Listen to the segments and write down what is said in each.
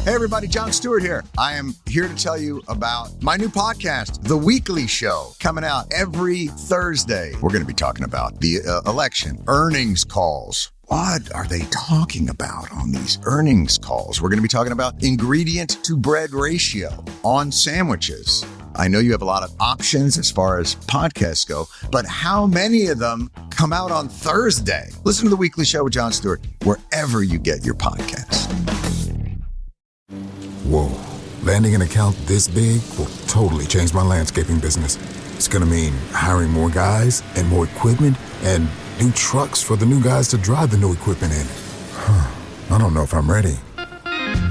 Hey everybody, Jon Stewart here. I am here to tell you about my new podcast, The Weekly Show, coming out every Thursday. We're going to be talking about the election, earnings calls. What are they talking about on these earnings calls? We're going to be talking about ingredient to bread ratio on sandwiches. I know you have a lot of options as far as podcasts go, but how many of them come out on Thursday? Listen to The Weekly Show with Jon Stewart wherever you get your podcasts. Whoa, landing an account this big will totally change my landscaping business. It's gonna mean hiring more guys and more equipment and new trucks for the new guys to drive the new equipment in. I don't know if I'm ready.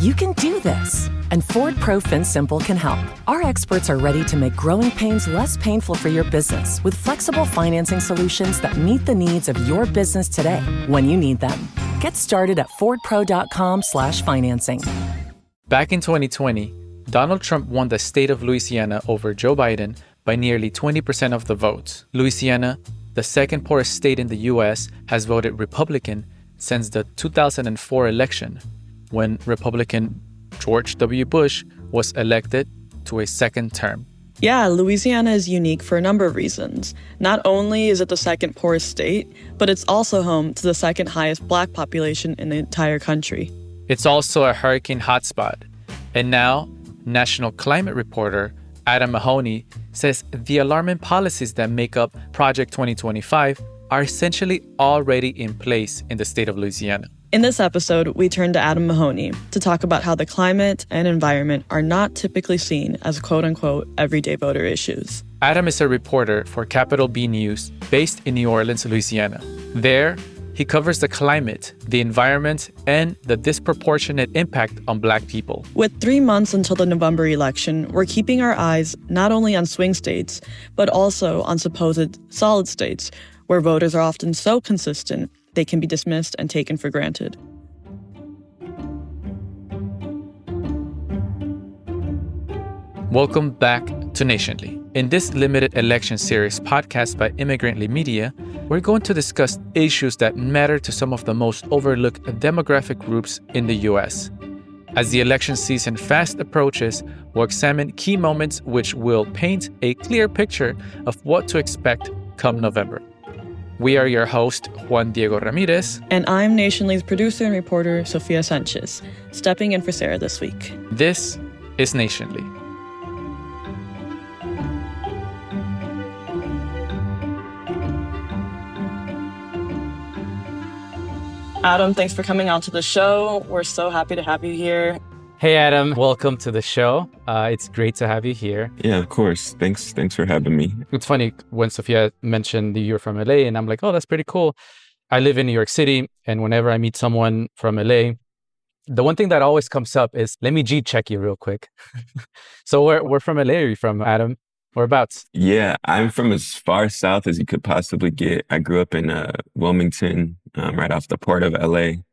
You can do this, and Ford Pro FinSimple can help. Our experts are ready to make growing pains less painful for your business with flexible financing solutions that meet the needs of your business today when you need them. Get started at fordpro.com/financing. Back in 2020, Donald Trump won the state of Louisiana over Joe Biden by nearly 20% of the votes. Louisiana, the second poorest state in the U.S., has voted Republican since the 2004 election, when Republican George W. Bush was elected to a second term. Yeah, Louisiana is unique for a number of reasons. Not only is it the second poorest state, but it's also home to the second highest Black population in the entire country. It's also a hurricane hotspot. And now, national climate reporter Adam Mahoney says the alarming policies that make up Project 2025 are essentially already in place in the state of Louisiana. In this episode, we turn to Adam Mahoney to talk about how the climate and environment are not typically seen as quote-unquote everyday voter issues. Adam is a reporter for Capital B News based in New Orleans, Louisiana. There, he covers the climate, the environment, and the disproportionate impact on Black people. With 3 months until the November election, we're keeping our eyes not only on swing states, but also on supposed solid states, where voters are often so consistent they can be dismissed and taken for granted. Welcome back to Nationally. In this limited election series podcast by Immigrantly Media, we're going to discuss issues that matter to some of the most overlooked demographic groups in the U.S. As the election season fast approaches, we'll examine key moments which will paint a clear picture of what to expect come November. We are your host, Juan Diego Ramirez. And I'm Nationally's producer and reporter, Sofia Sanchez, stepping in for Sarah this week. This is Nationally. Adam, thanks for coming out to the show. We're so happy to have you here. Hey, Adam. Welcome to the show. It's great to have you here. Yeah, of course. Thanks for having me. It's funny when Sofia mentioned that you're from LA, and I'm like, oh, that's pretty cool. I live in New York City, and whenever I meet someone from LA, the one thing that always comes up is, let me G-check you real quick. So where from LA are you from, Adam? Whereabouts? Yeah, I'm from as far south as you could possibly get. I grew up in Wilmington, right off the port of LA.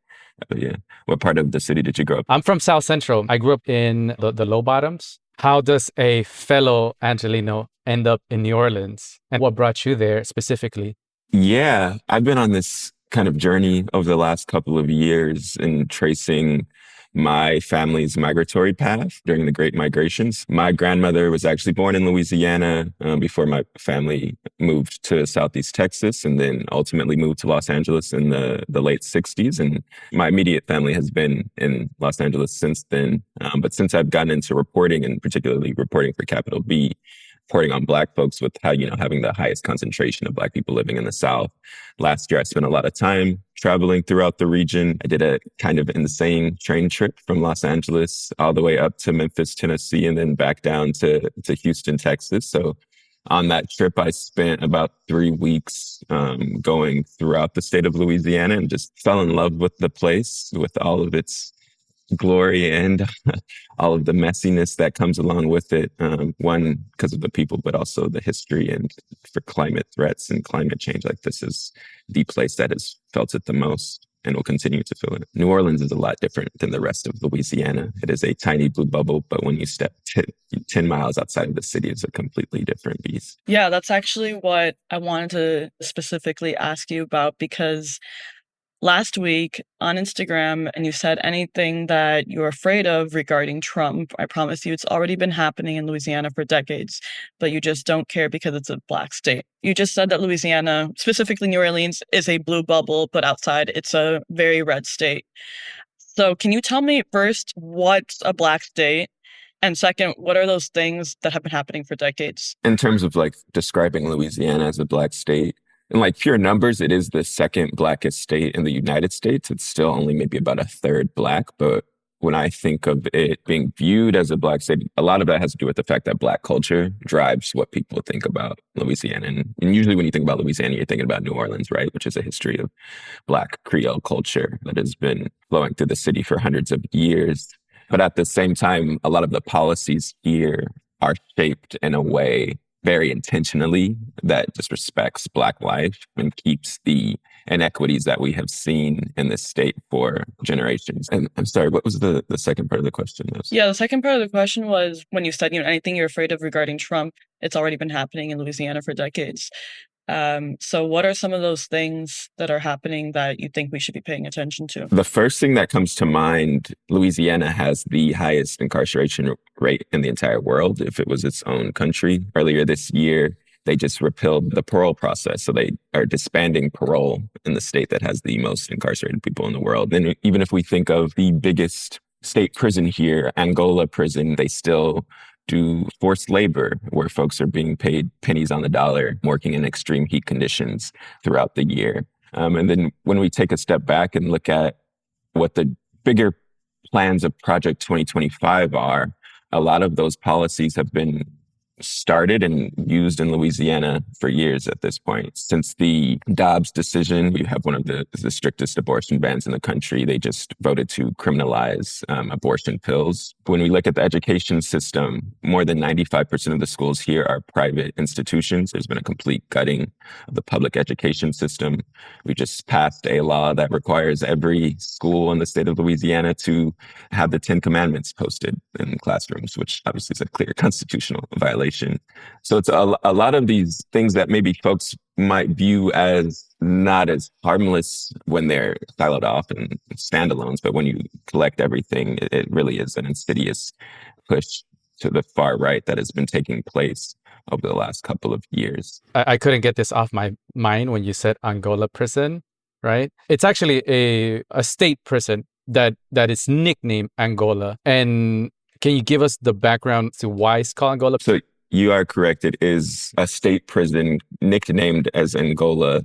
Yeah. What part of the city did you grow up? I'm from South Central. I grew up in the low bottoms. How does a fellow Angelino end up in New Orleans? And what brought you there specifically? Yeah, I've been on this kind of journey over the last couple of years in tracing my family's migratory path during the Great Migrations. My grandmother was actually born in Louisiana before my family moved to Southeast Texas and then ultimately moved to Los Angeles in the late 60s. And my immediate family has been in Los Angeles since then. But since I've gotten into reporting, and particularly reporting for Capital B, reporting on Black folks with how, having the highest concentration of Black people living in the South. Last year, I spent a lot of time traveling throughout the region. I did a kind of insane train trip from Los Angeles all the way up to Memphis, Tennessee, and then back down to Houston, Texas. So on that trip, I spent about 3 weeks going throughout the state of Louisiana and just fell in love with the place, with all of its glory and all of the messiness that comes along with it. One, because of the people, but also the history, and for climate threats and climate change. Like, this is the place that has felt it the most and will continue to feel it. New Orleans is a lot different than the rest of Louisiana. It is a tiny blue bubble, but when you step 10 miles outside of the city, it's a completely different beast. Yeah, that's actually what I wanted to specifically ask you about, because last week on Instagram, and you said anything that you're afraid of regarding Trump. I promise you it's already been happening in Louisiana for decades, but you just don't care because it's a black state. You just said that Louisiana, specifically New Orleans, is a blue bubble, but outside it's a very red state. So can you tell me first, what's a black state? And second, what are those things that have been happening for decades? In terms of like describing Louisiana as a black state, in like pure numbers, it is the second blackest state in the United States. It's still only maybe about a third black. But when I think of it being viewed as a black state, a lot of that has to do with the fact that black culture drives what people think about Louisiana. And usually when you think about Louisiana, you're thinking about New Orleans, right? Which is a history of black Creole culture that has been flowing through the city for hundreds of years. But at the same time, a lot of the policies here are shaped in a way very intentionally that disrespects Black life and keeps the inequities that we have seen in this state for generations. And I'm sorry, what was the second part of the question? Yeah, the second part of the question was when you said, anything you're afraid of regarding Trump, it's already been happening in Louisiana for decades. So what are some of those things that are happening that you think we should be paying attention to? The first thing that comes to mind, Louisiana has the highest incarceration rate in the entire world if it was its own country. Earlier this year, they just repealed the parole process. So they are disbanding parole in the state that has the most incarcerated people in the world. And even if we think of the biggest state prison here, Angola prison, they still do forced labor where folks are being paid pennies on the dollar, working in extreme heat conditions throughout the year. And then when we take a step back and look at what the bigger plans of Project 2025 are, a lot of those policies have been started and used in Louisiana for years at this point. Since the Dobbs decision, we have one of the strictest abortion bans in the country. They just voted to criminalize abortion pills. When we look at the education system, more than 95% of the schools here are private institutions. There's been a complete gutting of the public education system. We just passed a law that requires every school in the state of Louisiana to have the 10 Commandments posted in classrooms, which obviously is a clear constitutional violation. So it's a lot of these things that maybe folks might view as not as harmless when they're siloed off and standalones, but when you collect everything, it really is an insidious push to the far right that has been taking place over the last couple of years. I couldn't get this off my mind when you said Angola prison, right? It's actually a state prison that is nicknamed Angola. And can you give us the background to why it's called Angola? So you are correct. It is a state prison nicknamed as Angola,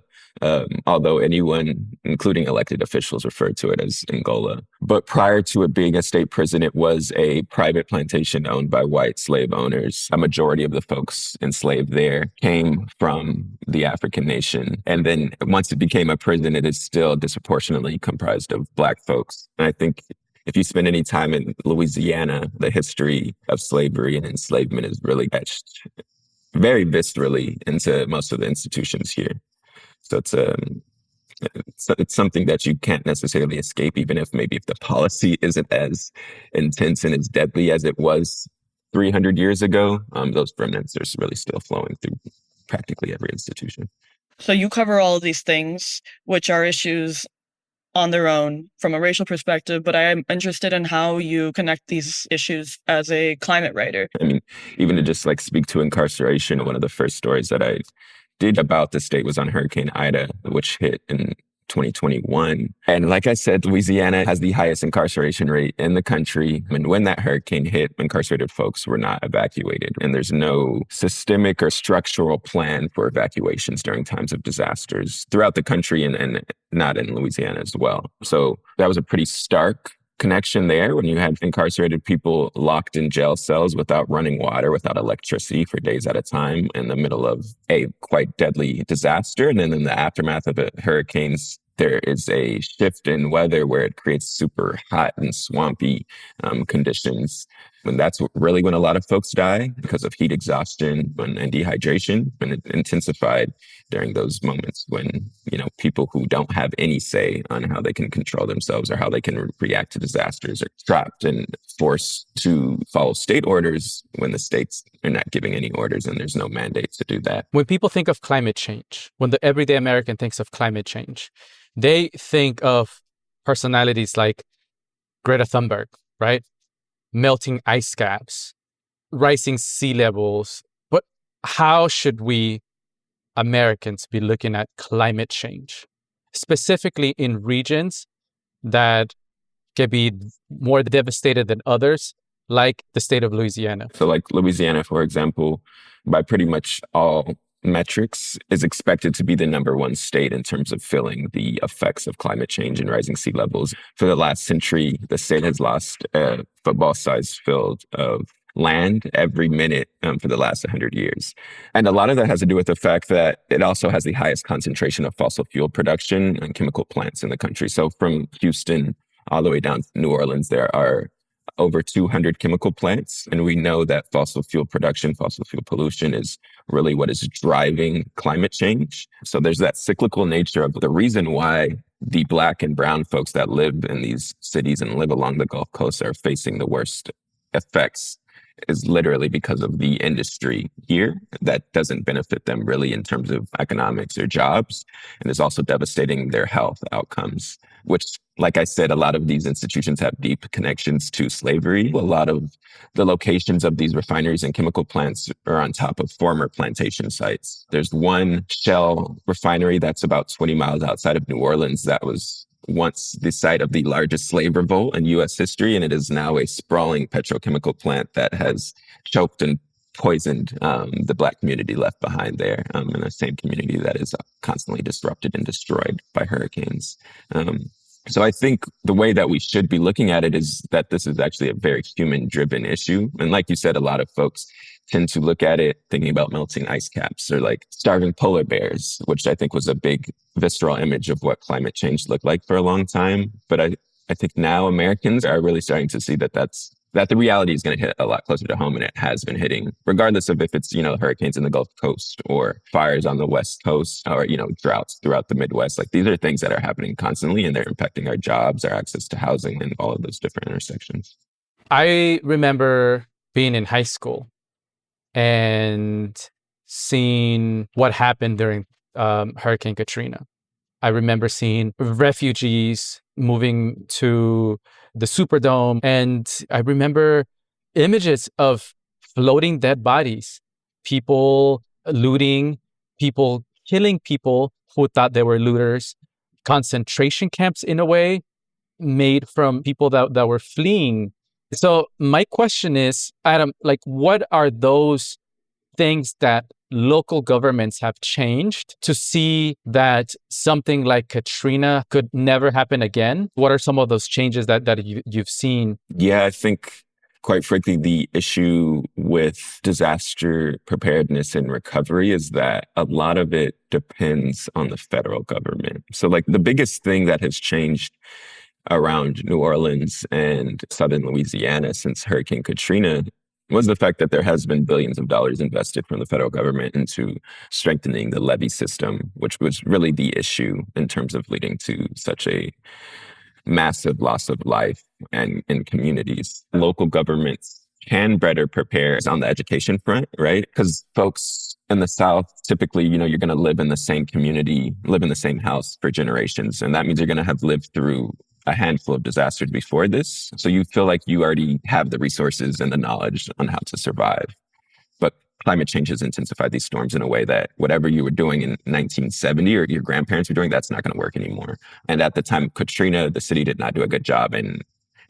although anyone, including elected officials, refer to it as Angola. But prior to it being a state prison, it was a private plantation owned by white slave owners. A majority of the folks enslaved there came from the African nation. And then once it became a prison, it is still disproportionately comprised of Black folks. And I think if you spend any time in Louisiana, the history of slavery and enslavement is really etched very viscerally into most of the institutions here. So it's something that you can't necessarily escape, even if the policy isn't as intense and as deadly as it was 300 years ago. Those remnants are really still flowing through practically every institution. So you cover all of these things, which are issues on their own from a racial perspective, but I am interested in how you connect these issues as a climate writer. I mean, even to just speak to incarceration, one of the first stories that I did about the state was on Hurricane Ida, which hit in 2021. And like I said, Louisiana has the highest incarceration rate in the country. And when that hurricane hit, incarcerated folks were not evacuated. And there's no systemic or structural plan for evacuations during times of disasters throughout the country and not in Louisiana as well. So that was a pretty stark connection there when you had incarcerated people locked in jail cells without running water, without electricity for days at a time in the middle of a quite deadly disaster. And then in the aftermath of the hurricanes, there is a shift in weather where it creates super hot and swampy conditions. And that's really when a lot of folks die because of heat exhaustion and dehydration. And it intensified during those moments when, people who don't have any say on how they can control themselves or how they can react to disasters are trapped and forced to follow state orders when the state's They're not giving any orders and there's no mandate to do that. When people think of climate change, when the everyday American thinks of climate change, they think of personalities like Greta Thunberg, right? Melting ice caps, rising sea levels. But how should we Americans be looking at climate change, specifically in regions that can be more devastated than others, like the state of Louisiana? So like Louisiana, for example, by pretty much all metrics, is expected to be the number one state in terms of feeling the effects of climate change and rising sea levels. For the last century, the state has lost a football-sized field of land every minute for the last 100 years. And a lot of that has to do with the fact that it also has the highest concentration of fossil fuel production and chemical plants in the country. So from Houston all the way down to New Orleans, there are over 200 chemical plants. And we know that fossil fuel production, fossil fuel pollution is really what is driving climate change. So there's that cyclical nature of the reason why the Black and brown folks that live in these cities and live along the Gulf Coast are facing the worst effects is literally because of the industry here that doesn't benefit them really in terms of economics or jobs, and is also devastating their health outcomes, which, like I said, a lot of these institutions have deep connections to slavery. A lot of the locations of these refineries and chemical plants are on top of former plantation sites. There's one Shell refinery that's about 20 miles outside of New Orleans that was once the site of the largest slave revolt in U.S. history, and it is now a sprawling petrochemical plant that has choked and poisoned the Black community left behind there, in the same community that is constantly disrupted and destroyed by hurricanes. So I think the way that we should be looking at it is that this is actually a very human-driven issue. And like you said, a lot of folks tend to look at it thinking about melting ice caps or like starving polar bears, which I think was a big visceral image of what climate change looked like for a long time. But I think now Americans are really starting to see that the reality is going to hit a lot closer to home, and it has been hitting, regardless of if it's, hurricanes in the Gulf Coast or fires on the West Coast or, droughts throughout the Midwest. Like, these are things that are happening constantly, and they're impacting our jobs, our access to housing, and all of those different intersections. I remember being in high school and seeing what happened during Hurricane Katrina. I remember seeing refugees moving to the Superdome. And I remember images of floating dead bodies, people looting, people killing people who thought they were looters, concentration camps in a way made from people that were fleeing. So my question is, Adam, like, what are those things that local governments have changed to see that something like Katrina could never happen again? What are some of those changes that you've seen? Yeah, I think, quite frankly, the issue with disaster preparedness and recovery is that a lot of it depends on the federal government. So like the biggest thing that has changed around New Orleans and southern Louisiana since Hurricane Katrina was the fact that there has been billions of dollars invested from the federal government into strengthening the levee system, which was really the issue in terms of leading to such a massive loss of life and in communities. Local governments can better prepare on the education front, right? Because folks in the South, typically, you're going to live in the same community, live in the same house for generations. And that means you're going to have lived through a handful of disasters before this. So you feel like you already have the resources and the knowledge on how to survive. But climate change has intensified these storms in a way that whatever you were doing in 1970 or your grandparents were doing, that's not going to work anymore. And at the time of Katrina, the city did not do a good job in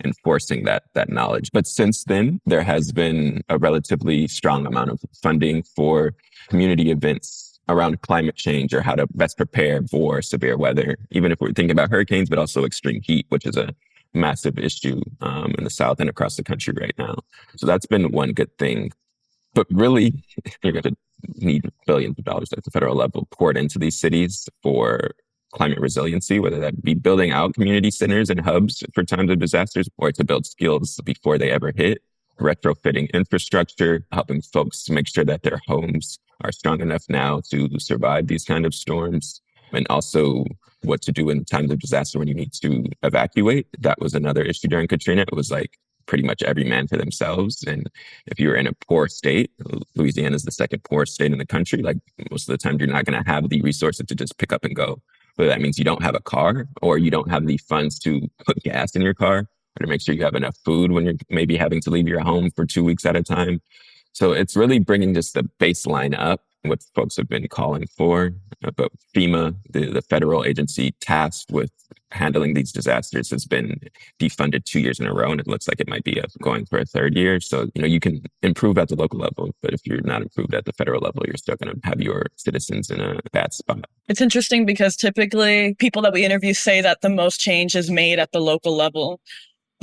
enforcing that knowledge. But since then, there has been a relatively strong amount of funding for community events around climate change or how to best prepare for severe weather, even if we're thinking about hurricanes, but also extreme heat, which is a massive issue in the South and across the country right now. So that's been one good thing. But really, you're going to need billions of dollars at the federal level poured into these cities for climate resiliency, whether that be building out community centers and hubs for times of disasters or to build skills before they ever hit, retrofitting infrastructure, helping folks to make sure that their homes are strong enough now to survive these kind of storms, and also what to do in times of disaster when you need to evacuate. That was another issue during Katrina. It was like pretty much every man for themselves. And if you're in a poor state, Louisiana is the second poorest state in the country, like most of the time, you're not going to have the resources to just pick up and go. Whether that means you don't have a car or you don't have the funds to put gas in your car or to make sure you have enough food when you're maybe having to leave your home for 2 weeks at a time. So it's really bringing just the baseline up, what folks have been calling for. But FEMA, the federal agency tasked with handling these disasters, has been defunded 2 years in a row, and it looks like it might be going for a third year. So, you can improve at the local level, but if you're not improved at the federal level, you're still going to have your citizens in a bad spot. It's interesting because typically people that we interview say that the most change is made at the local level.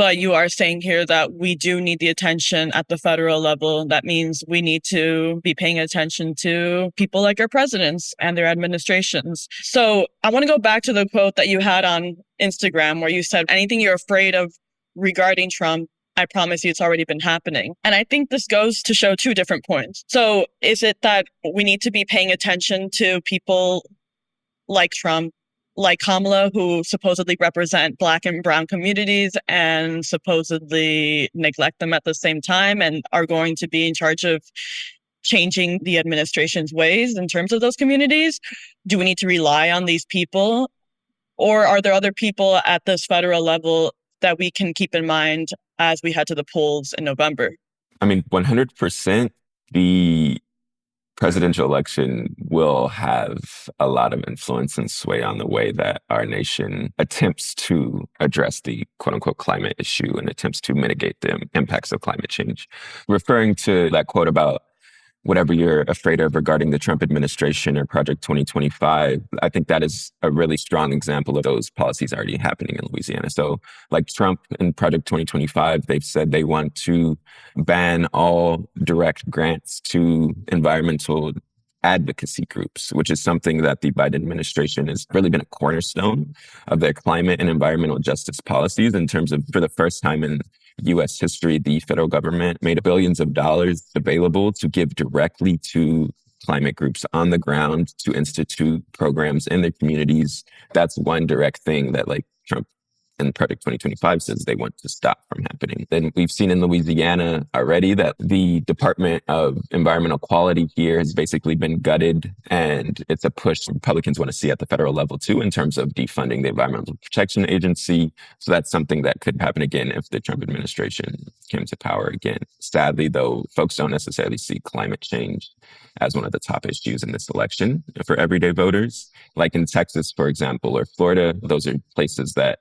But you are saying here that we do need the attention at the federal level. That means we need to be paying attention to people like our presidents and their administrations. So I want to go back to the quote that you had on Instagram where you said, anything you're afraid of regarding Trump, I promise you it's already been happening. And I think this goes to show two different points. So is it that we need to be paying attention to people like Trump, like Kamala, who supposedly represent Black and brown communities and supposedly neglect them at the same time and are going to be in charge of changing the administration's ways in terms of those communities? Do we need to rely on these people? Or are there other people at this federal level that we can keep in mind as we head to the polls in November? 100%, the presidential election will have a lot of influence and sway on the way that our nation attempts to address the quote unquote climate issue and attempts to mitigate the impacts of climate change. Referring to that quote about whatever you're afraid of regarding the Trump administration or Project 2025, I think that is a really strong example of those policies already happening in Louisiana. So like Trump and Project 2025, they've said they want to ban all direct grants to environmental advocacy groups, which is something that the Biden administration has really been a cornerstone of their climate and environmental justice policies in terms of, for the first time in U.S. history, the federal government made billions of dollars available to give directly to climate groups on the ground to institute programs in their communities. That's one direct thing that Trump and Project 2025 says they want to stop from happening. Then we've seen in Louisiana already that the Department of Environmental Quality here has basically been gutted, and it's a push Republicans want to see at the federal level too in terms of defunding the Environmental Protection Agency. So that's something that could happen again if the Trump administration came to power again. Sadly, though, folks don't necessarily see climate change as one of the top issues in this election for everyday voters. Like in Texas, for example, or Florida, those are places that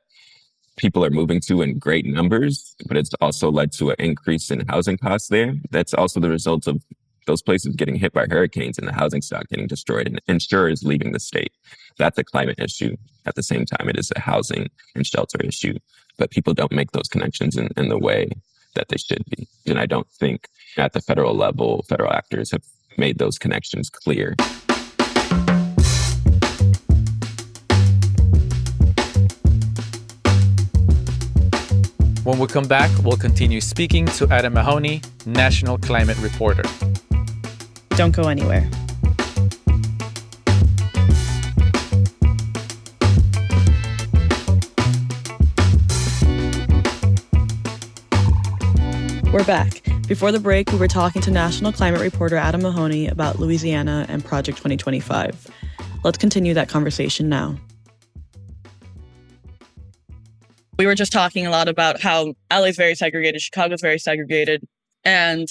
people are moving to in great numbers, but it's also led to an increase in housing costs there. That's also the result of those places getting hit by hurricanes and the housing stock getting destroyed and insurers leaving the state. That's a climate issue. At the same time, it is a housing and shelter issue, but people don't make those connections in the way that they should be. And I don't think at the federal level, federal actors have made those connections clear. When we come back, we'll continue speaking to Adam Mahoney, national climate reporter. Don't go anywhere. We're back. Before the break, we were talking to national climate reporter Adam Mahoney about Louisiana and Project 2025. Let's continue that conversation now. We were just talking a lot about how LA is very segregated, Chicago's very segregated. And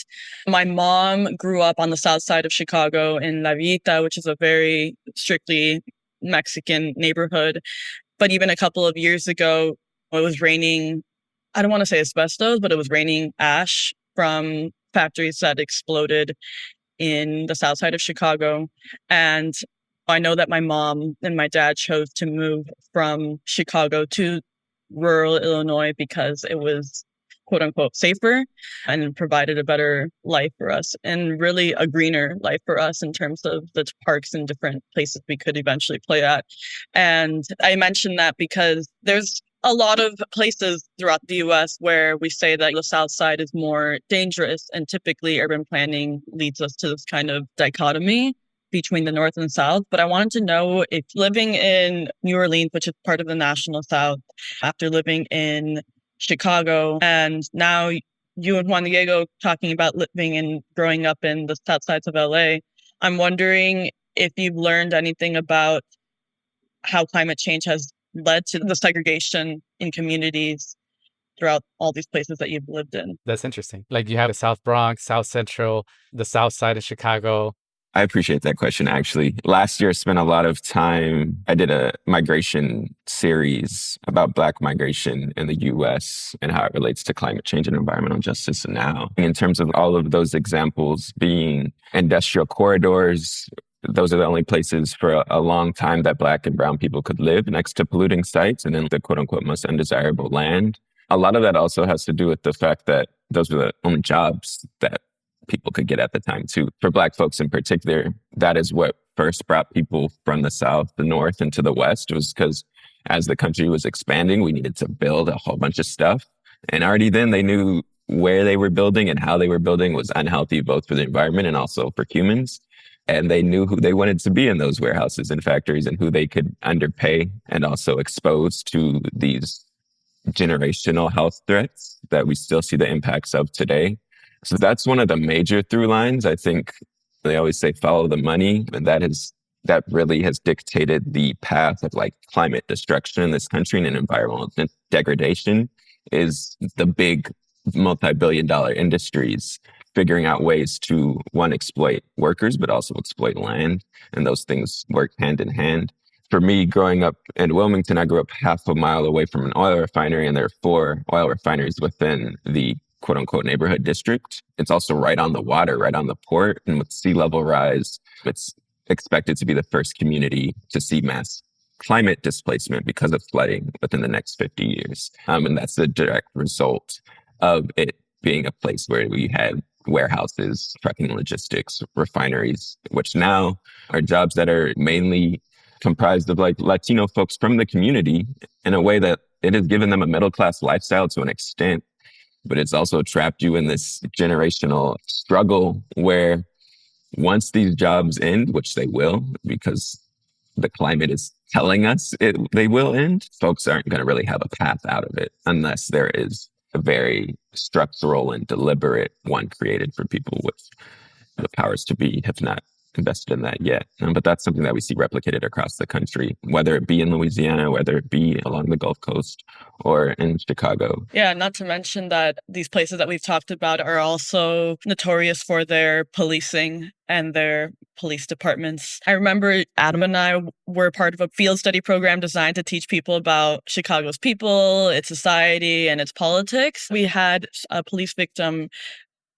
my mom grew up on the south side of Chicago in La Villita, which is a very strictly Mexican neighborhood. But even a couple of years ago, it was raining, I don't want to say asbestos, but it was raining ash from factories that exploded in the south side of Chicago. And I know that my mom and my dad chose to move from Chicago to rural Illinois because it was quote unquote safer and provided a better life for us and really a greener life for us in terms of the parks and different places we could eventually play at. And I mentioned that because there's a lot of places throughout the US where we say that the South Side is more dangerous, and typically urban planning leads us to this kind of dichotomy between the North and South. But I wanted to know if living in New Orleans, which is part of the National South, after living in Chicago, and now you and Juan Diego talking about living and growing up in the south sides of LA. I'm wondering if you've learned anything about how climate change has led to the segregation in communities throughout all these places that you've lived in. That's interesting. Like you have the South Bronx, South Central, the South Side of Chicago. I appreciate that question, actually. Last year, I spent a lot of time. I did a migration series about Black migration in the US and how it relates to climate change and environmental justice now. In terms of all of those examples being industrial corridors, those are the only places for a long time that Black and brown people could live next to polluting sites and then the quote unquote most undesirable land. A lot of that also has to do with the fact that those were the only jobs that people could get at the time too. For Black folks in particular, that is what first brought people from the South, the North, into the West, was because as the country was expanding, we needed to build a whole bunch of stuff. And already then they knew where they were building and how they were building was unhealthy, both for the environment and also for humans. And they knew who they wanted to be in those warehouses and factories and who they could underpay and also expose to these generational health threats that we still see the impacts of today. So that's one of the major through lines. I think they always say follow the money, and that really has dictated the path of like climate destruction in this country and environmental degradation is the big multi-billion-dollar industries figuring out ways to, one, exploit workers, but also exploit land. And those things work hand in hand. For me, growing up in Wilmington, I grew up half a mile away from an oil refinery, and there are 4 oil refineries within the quote unquote neighborhood district. It's also right on the water, right on the port. And with sea level rise, it's expected to be the first community to see mass climate displacement because of flooding within the next 50 years. And that's the direct result of it being a place where we had warehouses, trucking, logistics, refineries, which now are jobs that are mainly comprised of like Latino folks from the community in a way that it has given them a middle-class lifestyle to an extent, but it's also trapped you in this generational struggle where once these jobs end, which they will, because the climate is telling us they will end, folks aren't going to really have a path out of it unless there is a very structural and deliberate one created for people with the powers to be have not invested in that yet. But that's something that we see replicated across the country, whether it be in Louisiana, whether it be along the Gulf Coast or in Chicago. Yeah, not to mention that these places that we've talked about are also notorious for their policing and their police departments. I remember Adam and I were part of a field study program designed to teach people about Chicago's people, its society, and its politics. We had a police victim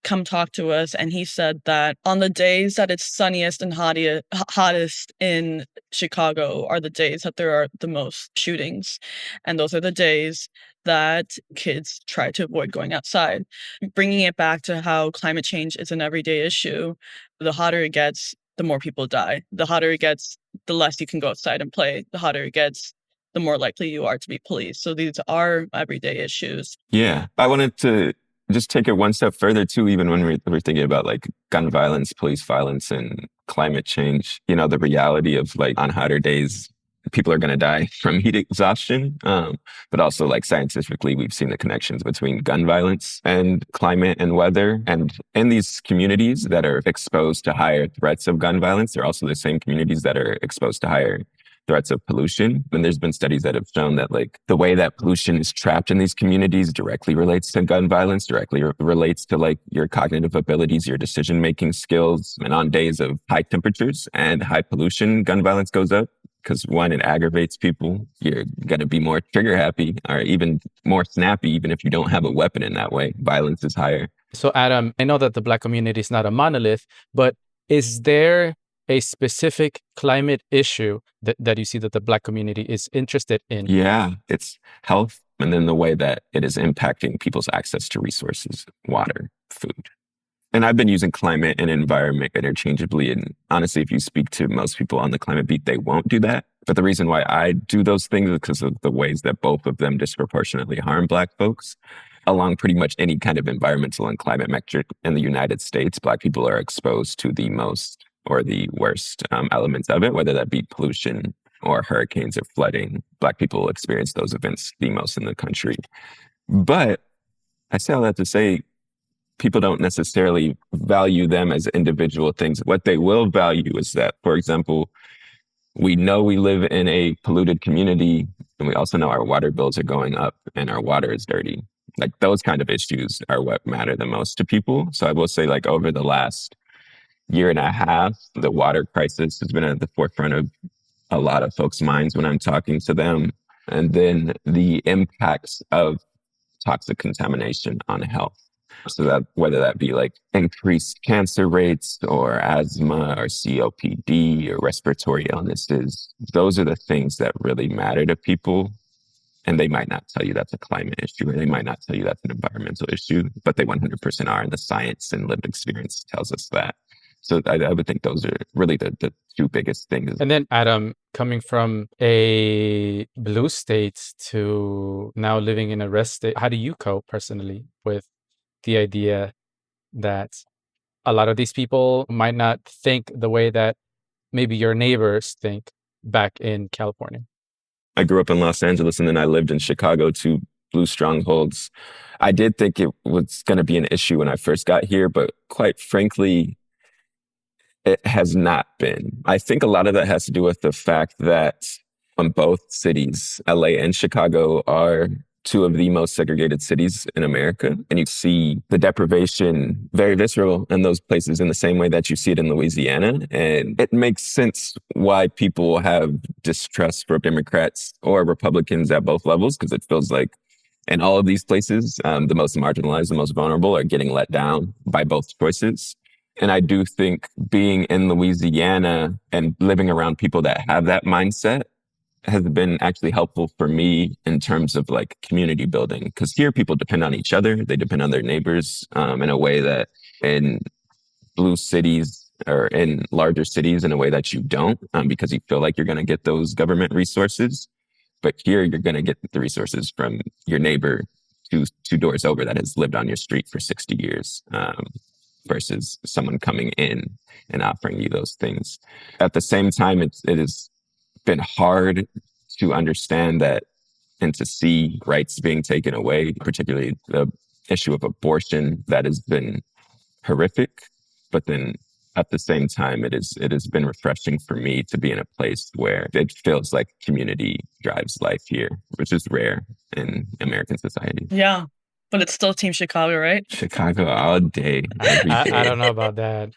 come talk to us, and he said that on the days that it's sunniest and hottest in Chicago are the days that there are the most shootings. And those are the days that kids try to avoid going outside. Bringing it back to how climate change is an everyday issue, the hotter it gets, the more people die. The hotter it gets, the less you can go outside and play. The hotter it gets, the more likely you are to be policed. So these are everyday issues. Yeah. I wanted to just take it one step further too, even when we're thinking about like gun violence, police violence, and climate change. You know, the reality of like on hotter days, people are going to die from heat exhaustion. But also like scientifically, we've seen the connections between gun violence and climate and weather. And in these communities that are exposed to higher threats of gun violence, they're also the same communities that are exposed to higher threats of pollution. And there's been studies that have shown that like the way that pollution is trapped in these communities directly relates to gun violence, directly relates to like your cognitive abilities, your decision-making skills. And on days of high temperatures and high pollution, gun violence goes up because one, it aggravates people. You're going to be more trigger happy or even more snappy, even if you don't have a weapon in that way. Violence is higher. So Adam, I know that the Black community is not a monolith, but is there a specific climate issue that you see that the Black community is interested in? Yeah, it's health, and then the way that it is impacting people's access to resources, water, food. And I've been using climate and environment interchangeably. And honestly, if you speak to most people on the climate beat, they won't do that. But the reason why I do those things is because of the ways that both of them disproportionately harm Black folks. Along pretty much any kind of environmental and climate metric in the United States, Black people are exposed to the most or the worst elements of it, whether that be pollution or hurricanes or flooding. Black people experience those events the most in the country. But I say all that to say people don't necessarily value them as individual things. What they will value is that, for example, we know we live in a polluted community, and we also know our water bills are going up and our water is dirty. Like those kind of issues are what matter the most to people. So I will say, like, over the last year and a half, the water crisis has been at the forefront of a lot of folks' minds when I'm talking to them. And then the impacts of toxic contamination on health. So that whether that be like increased cancer rates or asthma or COPD or respiratory illnesses, those are the things that really matter to people. And they might not tell you that's a climate issue, or they might not tell you that's an environmental issue, but they 100% are. And the science and lived experience tells us that. So I would think those are really the two biggest things. And then, Adam, coming from a blue state to now living in a red state, how do you cope personally with the idea that a lot of these people might not think the way that maybe your neighbors think back in California? I grew up in Los Angeles and then I lived in Chicago, two blue strongholds. I did think it was going to be an issue when I first got here, but quite frankly, it has not been. I think a lot of that has to do with the fact that both cities, LA and Chicago, are two of the most segregated cities in America. And you see the deprivation very visceral in those places in the same way that you see it in Louisiana. And it makes sense why people have distrust for Democrats or Republicans at both levels, because it feels like in all of these places, the most marginalized, the most vulnerable are getting let down by both choices. And I do think being in Louisiana and living around people that have that mindset has been actually helpful for me in terms of like community building. Because here people depend on each other. They depend on their neighbors in a way that in blue cities or in larger cities in a way that you don't, because you feel like you're going to get those government resources. But here you're going to get the resources from your neighbor two doors over that has lived on your street for 60 years. Versus someone coming in and offering you those things. At the same time, it has been hard to understand that and to see rights being taken away, particularly the issue of abortion that has been horrific. But then at the same time, it has been refreshing for me to be in a place where it feels like community drives life here, which is rare in American society. Yeah. But it's still Team Chicago, right? Chicago all day, every day. I don't know about that.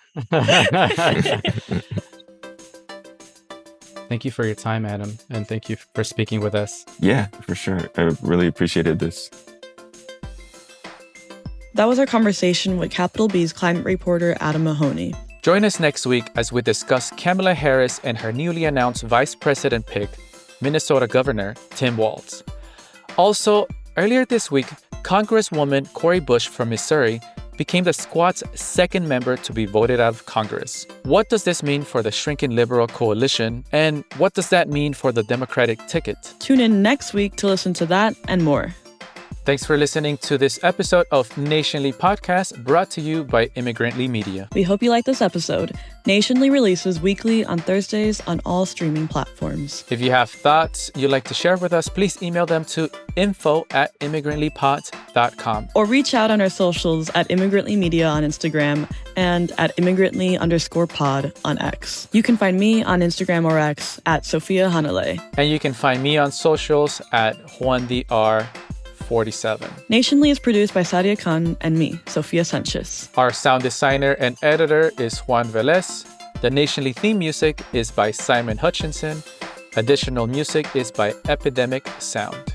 Thank you for your time, Adam. And thank you for speaking with us. Yeah, for sure. I really appreciated this. That was our conversation with Capital B's climate reporter, Adam Mahoney. Join us next week as we discuss Kamala Harris and her newly announced vice president pick, Minnesota Governor Tim Walz. Also, earlier this week, Congresswoman Cori Bush from Missouri became the squad's second member to be voted out of Congress. What does this mean for the shrinking liberal coalition? And what does that mean for the Democratic ticket? Tune in next week to listen to that and more. Thanks for listening to this episode of Nationally Podcast, brought to you by Immigrantly Media. We hope you like this episode. Nationally releases weekly on Thursdays on all streaming platforms. If you have thoughts you'd like to share with us, please email them to info@immigrantlypod.com. Or reach out on our socials at Immigrantly Media on Instagram and at Immigrantly_pod on X. You can find me on Instagram or X at Sofia Hanale. And you can find me on socials at Juan Diego 47. Nationally is produced by Sadia Khan and me, Sofia Sanchez. Our sound designer and editor is Juan Velez. The Nationally theme music is by Simon Hutchinson. Additional music is by Epidemic Sound.